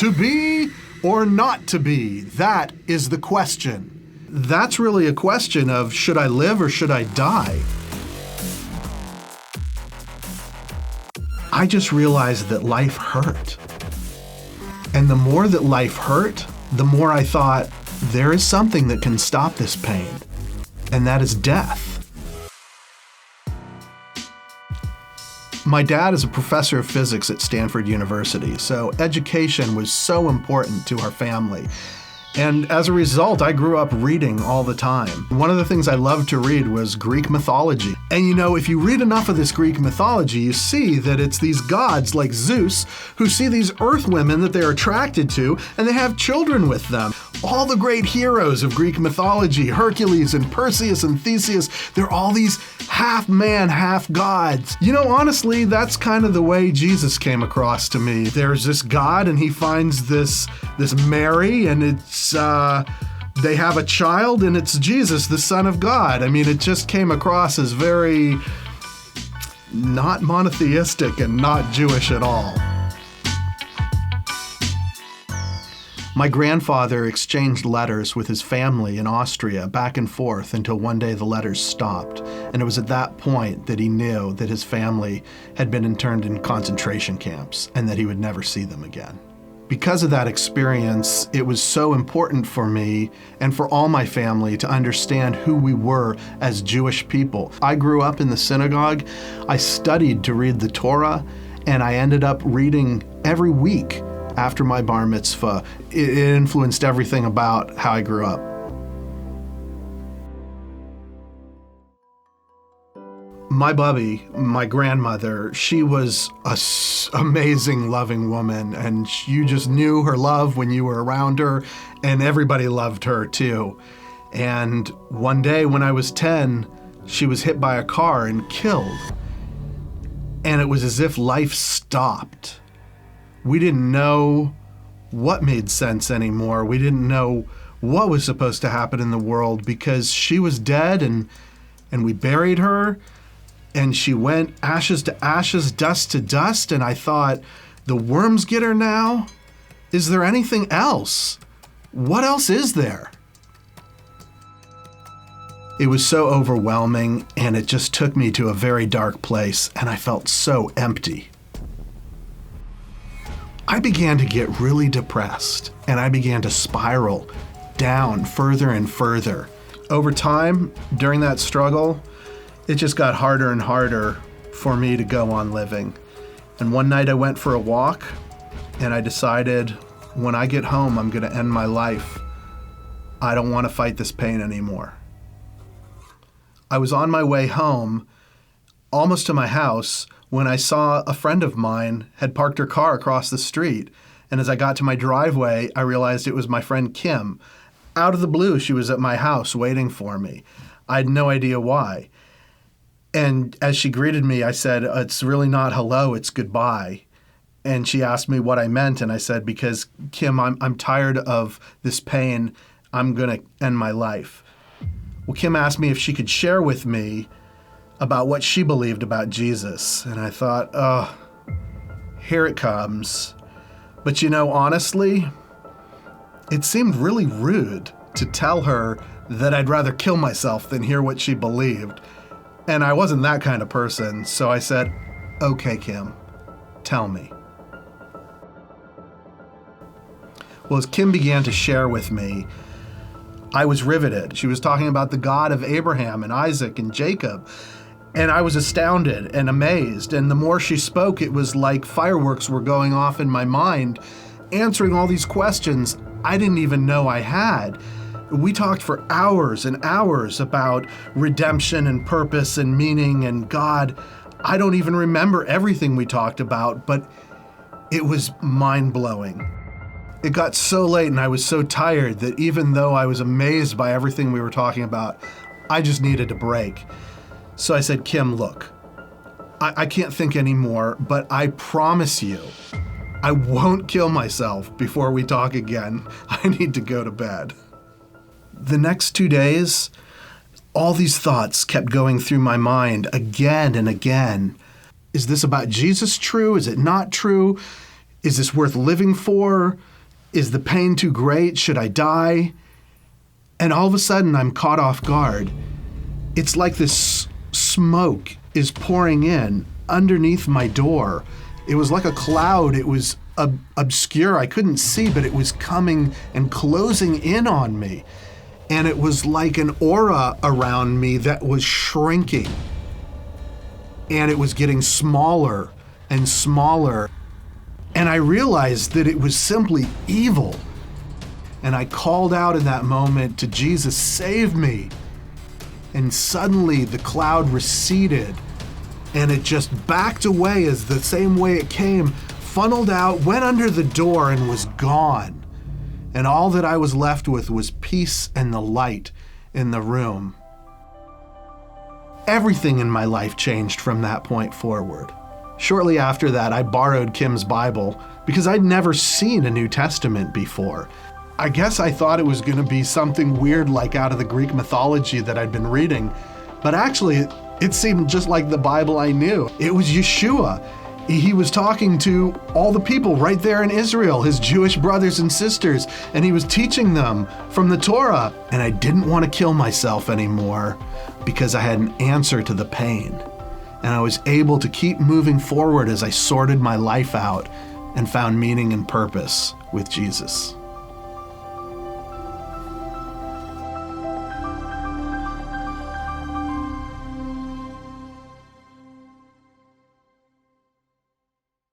To be or not to be? That is the question. That's really a question of, should I live or should I die? I just realized that life hurt. And the more that life hurt, the more I thought, there is something that can stop this pain, and that is death. My dad is a professor of physics at Stanford University, so education was so important to our family. And as a result, I grew up reading all the time. One of the things I loved to read was Greek mythology. And you know, if you read enough of this Greek mythology, you see that it's these gods like Zeus who see these earth women that they're attracted to, and they have children with them. All the great heroes of Greek mythology, Hercules and Perseus and Theseus, they're all these half man, half gods. You know, honestly, that's kind of the way Jesus came across to me. There's this God and he finds this Mary, and they have a child, and it's Jesus, the Son of God. I mean, it just came across as very not monotheistic and not Jewish at all. My grandfather exchanged letters with his family in Austria back and forth until one day the letters stopped. And it was at that point that he knew that his family had been interned in concentration camps and that he would never see them again. Because of that experience, it was so important for me and for all my family to understand who we were as Jewish people. I grew up in the synagogue. I studied to read the Torah, and I ended up reading every week after my bar mitzvah. It influenced everything about how I grew up. My Bubby, my grandmother, she was an amazing, loving woman, and you just knew her love when you were around her, and everybody loved her too. And one day when I was 10, she was hit by a car and killed. And it was as if life stopped. We didn't know what made sense anymore. We didn't know what was supposed to happen in the world because she was dead, and we buried her. And she went ashes to ashes, dust to dust, and I thought, the worms get her now? Is there anything else? What else is there? It was so overwhelming, and it just took me to a very dark place, and I felt so empty. I began to get really depressed, and I began to spiral down further and further. Over time, during that struggle, it just got harder and harder for me to go on living. And one night I went for a walk, and I decided, when I get home, I'm going to end my life. I don't want to fight this pain anymore. I was on my way home, almost to my house, when I saw a friend of mine had parked her car across the street. And as I got to my driveway, I realized it was my friend Kim. Out of the blue, she was at my house waiting for me. I had no idea why. And as she greeted me, I said, "It's really not hello, it's goodbye." And she asked me what I meant, and I said, "Because, Kim, I'm tired of this pain. I'm going to end my life." Well, Kim asked me if she could share with me about what she believed about Jesus. And I thought, oh, here it comes. But you know, honestly, it seemed really rude to tell her that I'd rather kill myself than hear what she believed. And I wasn't that kind of person, so I said, "Okay, Kim, tell me." Well, as Kim began to share with me, I was riveted. She was talking about the God of Abraham and Isaac and Jacob, and I was astounded and amazed. And the more she spoke, it was like fireworks were going off in my mind, answering all these questions I didn't even know I had. We talked for hours and hours about redemption and purpose and meaning and God. I don't even remember everything we talked about, but it was mind-blowing. It got so late and I was so tired that even though I was amazed by everything we were talking about, I just needed a break. So I said, "Kim, look, I can't think anymore, but I promise you, I won't kill myself before we talk again. I need to go to bed." The next 2 days, all these thoughts kept going through my mind again and again. Is this about Jesus true? Is it not true? Is this worth living for? Is the pain too great? Should I die? And all of a sudden, I'm caught off guard. It's like this smoke is pouring in underneath my door. It was like a cloud. It was obscure. I couldn't see, but it was coming and closing in on me. And it was like an aura around me that was shrinking. And it was getting smaller and smaller. And I realized that it was simply evil. And I called out in that moment to Jesus, save me. And suddenly the cloud receded and it just backed away as the same way it came, funneled out, went under the door and was gone. And all that I was left with was peace and the light in the room. Everything in my life changed from that point forward. Shortly after that, I borrowed Kim's Bible because I'd never seen a New Testament before. I guess I thought it was going to be something weird like out of the Greek mythology that I'd been reading, but actually it seemed just like the Bible I knew. It was Yeshua. He was talking to all the people right there in Israel, his Jewish brothers and sisters, and he was teaching them from the Torah. And I didn't want to kill myself anymore because I had an answer to the pain. And I was able to keep moving forward as I sorted my life out and found meaning and purpose with Jesus.